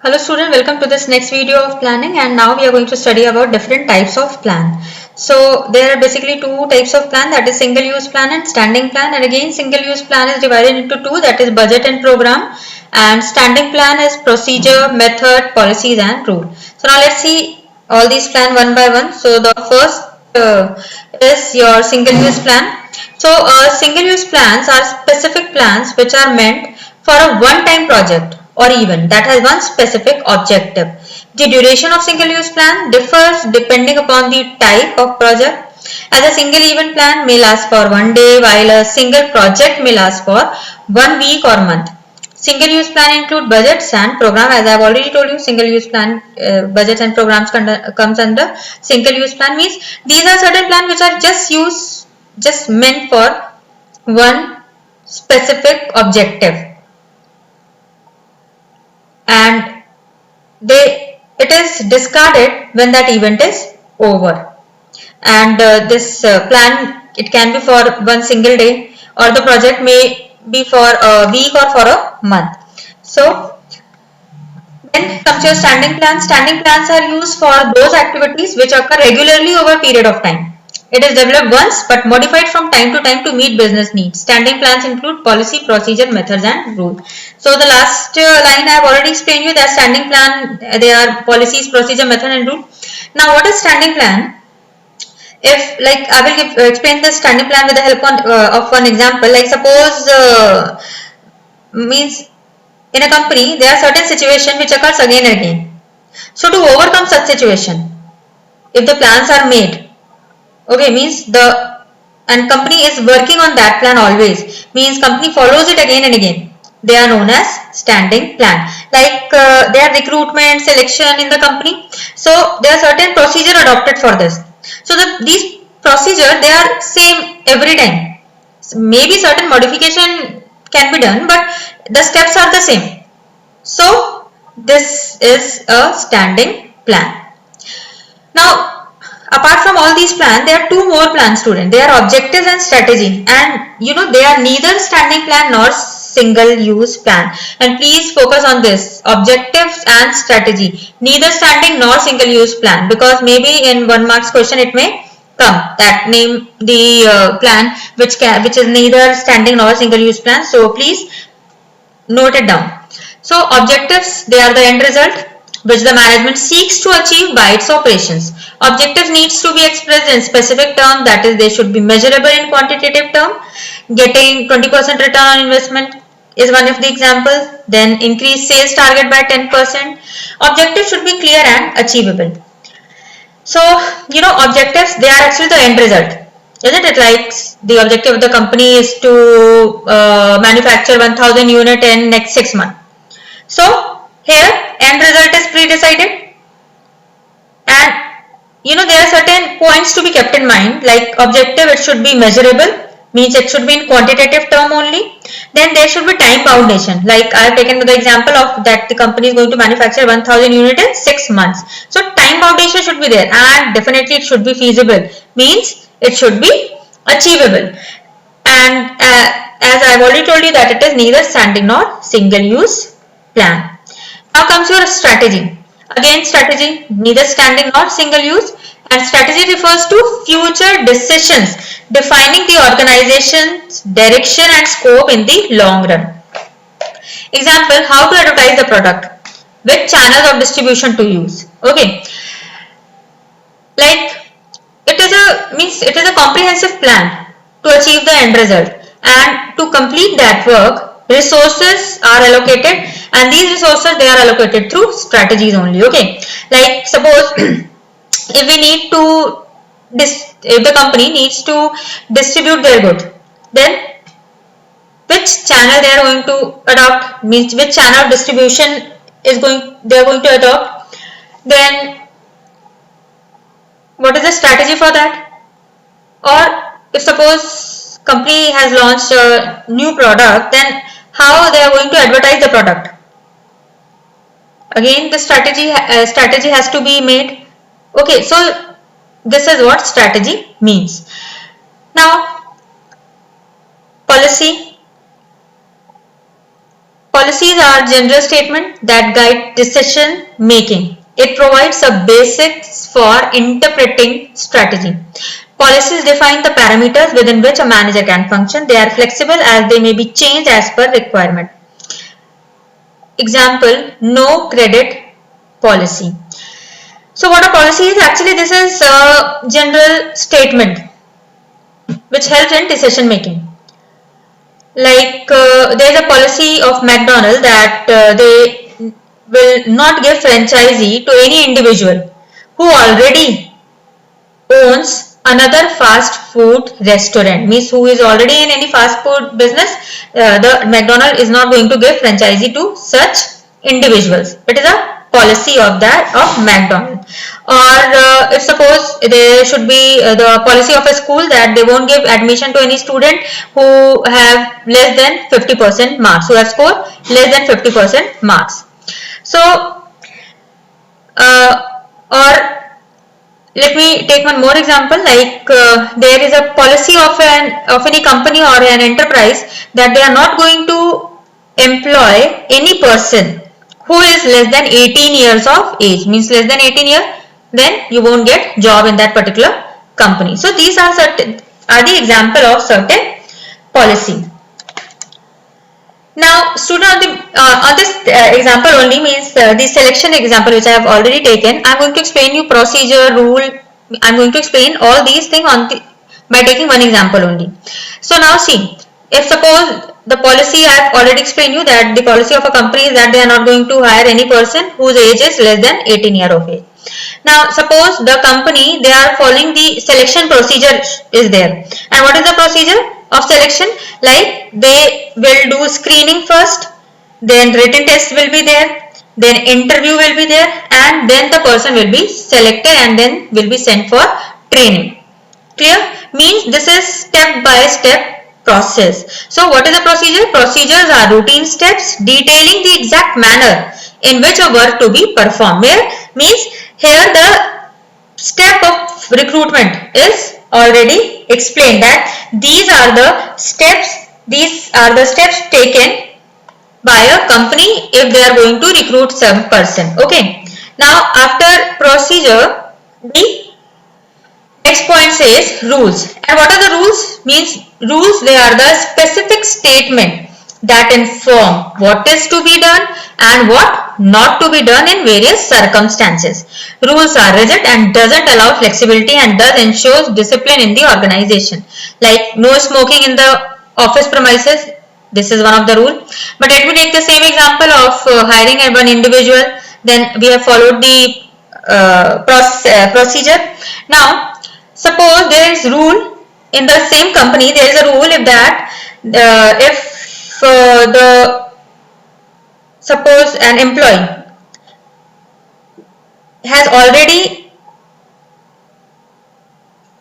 Hello student, welcome to this next video of planning, and now we are going to study about different types of plan. So there are basically two types of plan, that is single use plan and standing plan. And again, single use plan is divided into two, that is budget and program, and standing plan is procedure, method, policies and rule. So now let's see all these plan one by one. So the first is your single use plan. So single use plans are specific plans which are meant for a one-time project or event that has one specific objective. The duration of single-use plan differs depending upon the type of project, as a single event plan may last for 1 day while a single project may last for 1 week or month. Single-use plan include budgets and program. As I have already told you, single-use plan budgets and programs comes under single-use plan. Means these are certain plans which are just meant for one specific objective, and it is discarded when that event is over. And this plan, it can be for one single day, or the project may be for a week or for a month. So then comes your standing plans. Standing plans are used for those activities which occur regularly over a period of time. It is developed once but modified from time to time to meet business needs. Standing plans include policy, procedure, methods and rules. So the last line I have already explained you that standing plan, they are policies, procedure, method and rule. Now what is standing plan? If like I will explain the standing plan with the help of one example. Like suppose means in a company there are certain situations which occurs again and again. So to overcome such situation, if the plans are made, okay, means and company is working on that plan always, means company follows it again and again, they are known as standing plan. Like their recruitment, selection in the company, so there are certain procedure adopted for this. So these procedure, they are same every time. So maybe certain modification can be done, but the steps are the same. So this is a standing plan. Now apart from all these plans, there are two more plans, student. They are objectives and strategy, and they are neither standing plan nor single use plan. And please focus on this, objectives and strategy, neither standing nor single use plan, because maybe in 1 marks question it may come that name the plan which is neither standing nor single use plan. So please note it down. So objectives, they are the end result which the management seeks to achieve by its operations. Objectives needs to be expressed in specific term, that is they should be measurable in quantitative term. Getting 20% return on investment is one of the examples. Then increase sales target by 10%. Objectives should be clear and achievable. So objectives, they are actually the end result, isn't it? Like the objective of the company is to manufacture 1000 unit in next 6 months. So here end result is pre-decided, and there are certain points to be kept in mind. Like objective, it should be measurable, means it should be in quantitative term only. Then there should be time foundation, like I have taken the example of that the company is going to manufacture 1000 unit in 6 months. So time foundation should be there, and definitely it should be feasible, means it should be achievable. And as I have already told you that it is neither standing nor single use plan. Now comes your strategy. Again strategy, neither standing nor single use, and strategy refers to future decisions defining the organization's direction and scope in the long run. Example, how to advertise the product, which channels of distribution to use. Okay, like it is a comprehensive plan to achieve the end result, and to complete that work resources are allocated, and these resources, they are allocated through strategies only. Okay, like suppose if the company needs to distribute their goods, then which channel they are going to adopt, means which channel of distribution they are going to adopt. Then what is the strategy for that? Or if suppose company has launched a new product, then how they are going to advertise the product. Again the strategy has to be made. Okay, so this is what strategy means. Now policy, Policies are general statements that guide decision making. It provides a basics for interpreting strategy. Policies define the parameters within which a manager can function. They are flexible as they may be changed as per requirement. Example, no credit policy. So what a policy is? Actually, this is a general statement which helps in decision making. Like there is a policy of McDonald's that they will not give franchisee to any individual who already owns another fast food restaurant. Means who is already in any fast food business, the McDonald's is not going to give franchisee to such individuals. It is a policy of that of McDonald's. Or if suppose there should be the policy of a school that they won't give admission to any student who have less than 50% marks, who have scored less than 50% marks. So or let me take one more example, like there is a policy of any company or an enterprise that they are not going to employ any person who is less than 18 years of age. Means less than 18 years, then you won't get job in that particular company. So these are the example of certain policy. Now student, on this example only, means the selection example which I have already taken, I am going to explain you procedure, rule. I am going to explain all these things by taking one example only. So now see, if suppose the policy I have already explained you that the policy of a company is that they are not going to hire any person whose age is less than 18 years of age. Now suppose the company, they are following the selection procedure is there. And what is the procedure of selection? Like they will do screening first, then written test will be there, then interview will be there, and then the person will be selected and then will be sent for training. Clear? Means this is step by step process. So what is the procedure? Procedures are routine steps detailing the exact manner in which a work to be performed. Where means here the step of recruitment is already explained that these are the steps taken by a company if they are going to recruit some person. Okay. Now after procedure, the next point says rules. And what are the rules? Means rules, they are the specific statement that inform what is to be done and what not to be done in various circumstances. Rules are rigid and doesn't allow flexibility and thus ensures discipline in the organization. Like no smoking in the office premises. This is one of the rule. But let me take the same example of hiring one individual. Then we have followed the procedure. Now suppose there is rule in the same company, there is a rule if that suppose an employee has already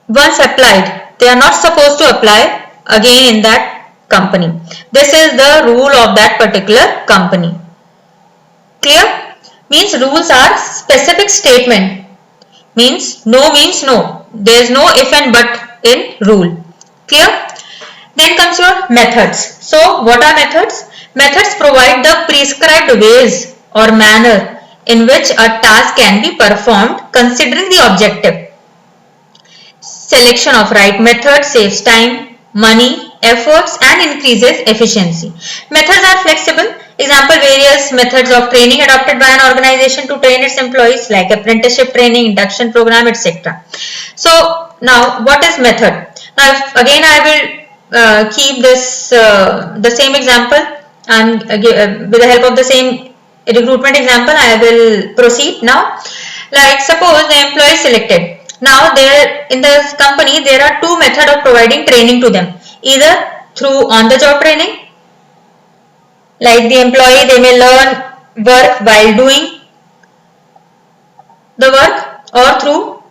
once applied, they are not supposed to apply again in that company. This is the rule of that particular company. Clear? Means rules are specific statement. Means no means no. There is no if and but in rule. Clear? Then comes your methods. So what are methods? Methods provide the prescribed ways or manner in which a task can be performed considering the objective. Selection of right method saves time, money, efforts and increases efficiency. Methods are flexible. Example, various methods of training adopted by an organization to train its employees like apprenticeship training, induction program, etc. So now what is method? Now again I will keep this the same example and with the help of the same recruitment example I will proceed now. Like suppose the employee is selected. Now there in the company there are two methods of providing training to them. Either through on the job training, like the employee they may learn work while doing the work, or through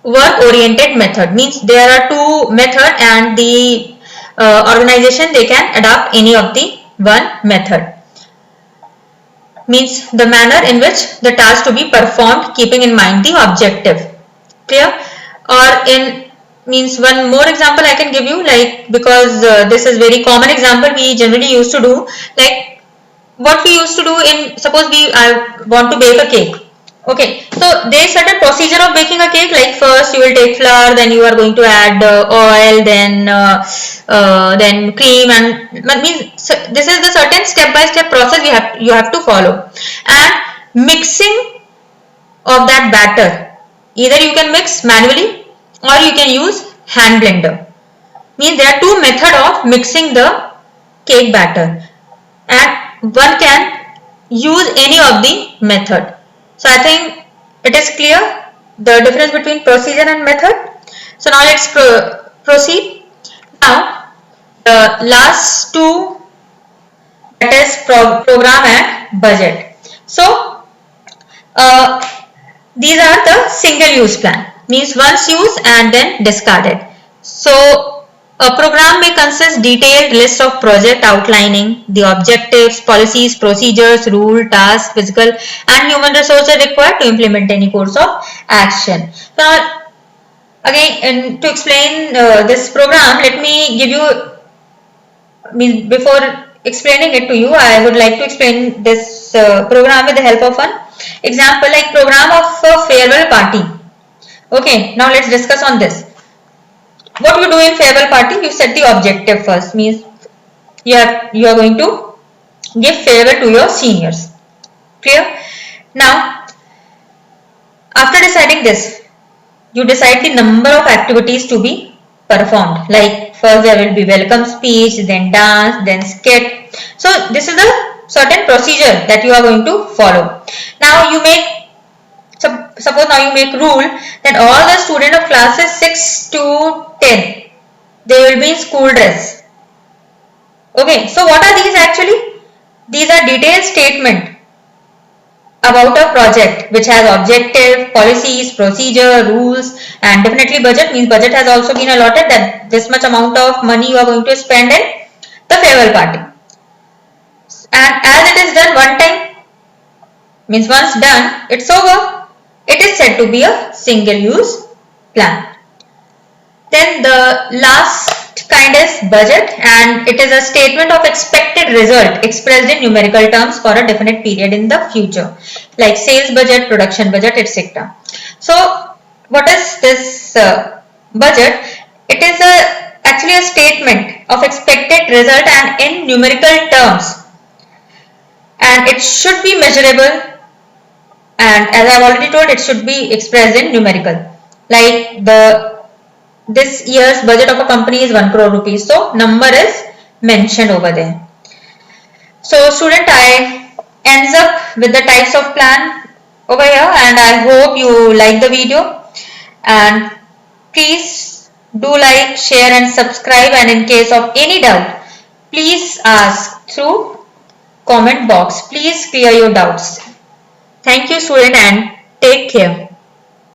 work oriented method. Means there are two method and the organization they can adopt any of the one method. Means the manner in which the task to be performed keeping in mind the objective. Clear? Or in means one more example I can give you, like because this is very common example we generally used to do. Like what we used to do in, suppose I want to bake a cake. Okay, so there is certain procedure of baking a cake. Like first you will take flour, then you are going to add oil, then cream, and means so this is the certain step-by-step process you have to follow. And mixing of that batter, either you can mix manually or you can use hand blender. Means there are two methods of mixing the cake batter, and one can use any of the method. So I think it is clear the difference between procedure and method. So now let's proceed. Now the last two, that is program and budget. So these are the single use plan, means once used and then discarded. So a program may consist detailed list of project outlining the objectives, policies, procedures, rule, tasks, physical and human resources required to implement any course of action. Now again, to explain this program, let me give you, before explaining it to you, I would like to explain this program with the help of an example, like program of a farewell party. Okay, now let's discuss on this. What you do in farewell party, you set the objective first, means you are going to give farewell to your seniors. Clear? Now after deciding this, you decide the number of activities to be performed. Like first there will be welcome speech, then dance, then skit. So this is the certain procedure that you are going to follow. Now you make, suppose now you make rule that all the student of classes 6 to 10, they will be in school dress. Okay, so what are these actually? These are detailed statement about a project which has objective, policies, procedure, rules, and definitely budget. Means budget has also been allotted that this much amount of money you are going to spend in the farewell party. And as it is done one time, means once done, it's over. It is said to be a single use plan. Then the last kind is budget, and it is a statement of expected result expressed in numerical terms for a definite period in the future, like sales budget, production budget, etc. So what is this budget? It is actually a statement of expected result and in numerical terms, and it should be measurable, and as I have already told, it should be expressed in numerical. Like this year's budget of a company is 1 crore rupees, so number is mentioned over there. So student, I ends up with the types of plan over here, and I hope you like the video, and please do like, share and subscribe, and in case of any doubt, please ask through comment box. Please clear your doubts. Thank you student, and take care.